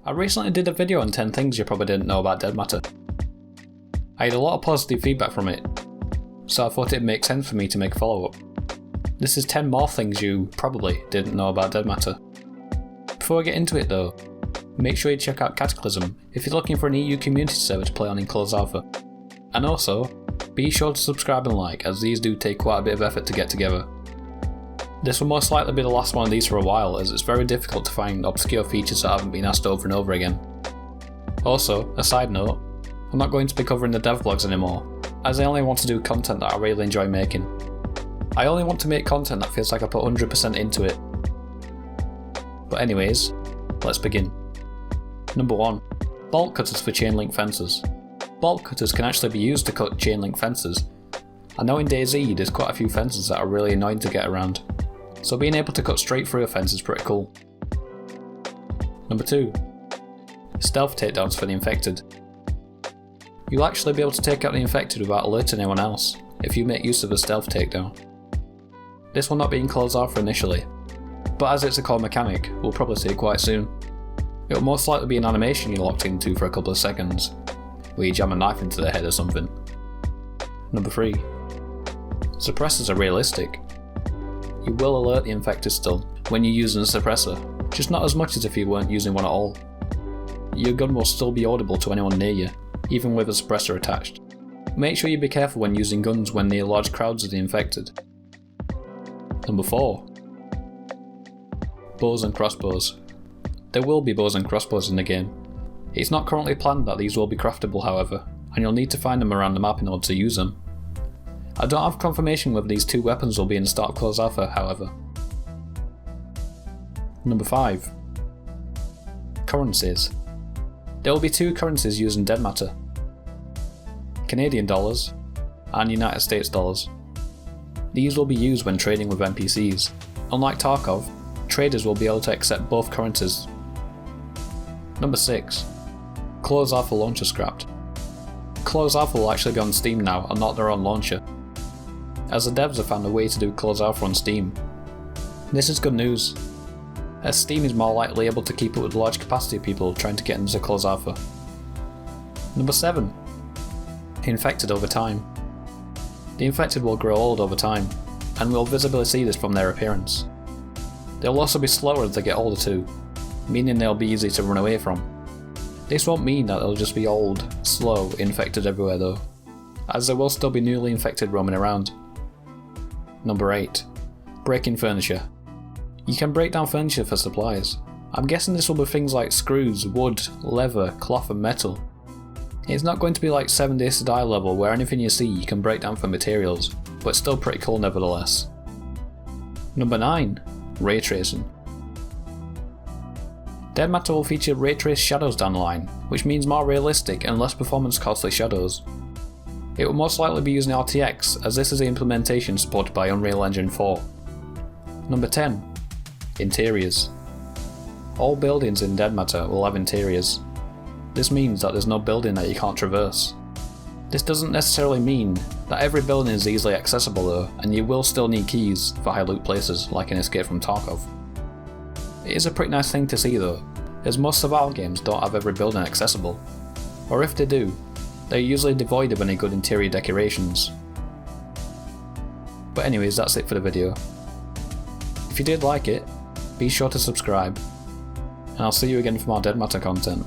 I recently did a video on 10 things you probably didn't know about dead matter. I had a lot of positive feedback from it, so I thought it'd make sense for me to make a follow-up. This is 10 more things you probably didn't know about dead matter. Before I get into it though, make sure you check out Cataclysm if you're looking for an EU community server to play on in closed alpha. And also, be sure to subscribe and like, as these do take quite a bit of effort to get together. This will most likely be the last one of these for a while, as it's very difficult to find obscure features that haven't been asked over and over again. Also, a side note, I'm not going to be covering the dev vlogs anymore, as I only want to do content that I really enjoy making. I only want to make content that feels like I put 100% into it. But anyways, let's begin. Number 1. Bolt cutters for chain link fences. Bolt cutters can actually be used to cut chain link fences. I know in DayZ there's quite a few fences that are really annoying to get around, so being able to cut straight through a fence is pretty cool. Number 2. Stealth takedowns for the infected. You'll actually be able to take out the infected without alerting anyone else if you make use of a stealth takedown. This will not be in closed alpha initially, but as it's a core mechanic, we'll probably see it quite soon. It will most likely be an animation you're locked into for a couple of seconds, where you jam a knife into their head or something. Number 3. Suppressors are realistic. You will alert the infected still when you're using a suppressor, just not as much as if you weren't using one at all. Your gun will still be audible to anyone near you, even with a suppressor attached. Make sure you be careful when using guns when near large crowds of the infected. Number 4. Bows and crossbows. There will be bows and crossbows in the game. It's not currently planned that these will be craftable however, and you'll need to find them around the map in order to use them. I don't have confirmation whether these two weapons will be in the start of closed alpha however. Number 5. Currencies. There will be 2 currencies used in dead matter: Canadian dollars and United States dollars. These will be used when trading with NPCs. Unlike Tarkov, traders will be able to accept both currencies. Number 6. Closed alpha launcher scrapped. Closed alpha will actually be on Steam now and not their own launcher, as the devs have found a way to do closed alpha on Steam. This is good news, as Steam is more likely able to keep up with the large capacity of people trying to get into closed alpha. Number 7. Infected over time. The infected will grow old over time, and we'll visibly see this from their appearance. They'll also be slower as they get older too, meaning they'll be easy to run away from. This won't mean that they'll just be old, slow, infected everywhere though, as there will still be newly infected roaming around. Number 8. Breaking furniture. You can break down furniture for supplies. I'm guessing this will be things like screws, wood, leather, cloth and metal. It's not going to be like 7 Days to Die level where anything you see you can break down for materials, but it's still pretty cool nevertheless. Number 9. Ray tracing. Dead matter will feature ray trace shadows down the line, which means more realistic and less performance costly shadows. It will most likely be using RTX, as this is the implementation supported by Unreal Engine 4. Number 10. Interiors. All buildings in dead matter will have interiors. This means that there's no building that you can't traverse. This doesn't necessarily mean that every building is easily accessible though, and you will still need keys for high loot places like in Escape from Tarkov. It is a pretty nice thing to see though, as most survival games don't have every building accessible, or if they do, they're usually devoid of any good interior decorations. But anyways, that's it for the video. If you did like it, be sure to subscribe, and I'll see you again for more dead matter content.